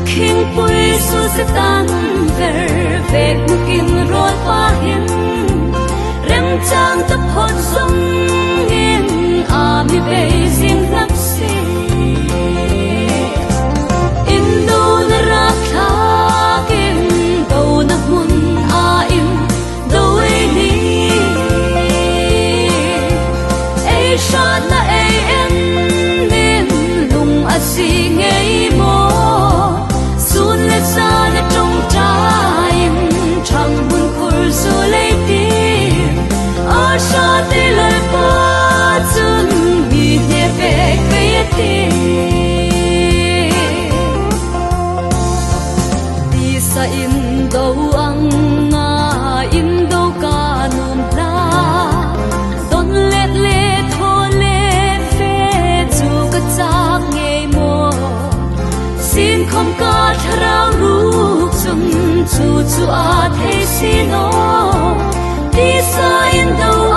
khinh bụi su sẽ tan ver về một kim rồi qua hiên rem trang tập hồn dung nghiêng mi về riêng nắp xì in đâu na ra thà kim đâu na mun in đâu ấy đi ấy sát na ấy em nên lùng xì ngây mô sun lệ xa lệ trong trái chẳng buồn khổ dù lấy tim ở xa tê lời ba chân mi nhẹ về cái tim đi xa in đâu ăn in đâu cả nôm la đón lệ lệ thô lệ phê dù có chắc ngày mùa xin không có thao rút chung chu chu a thế xin nó đi xa in đâu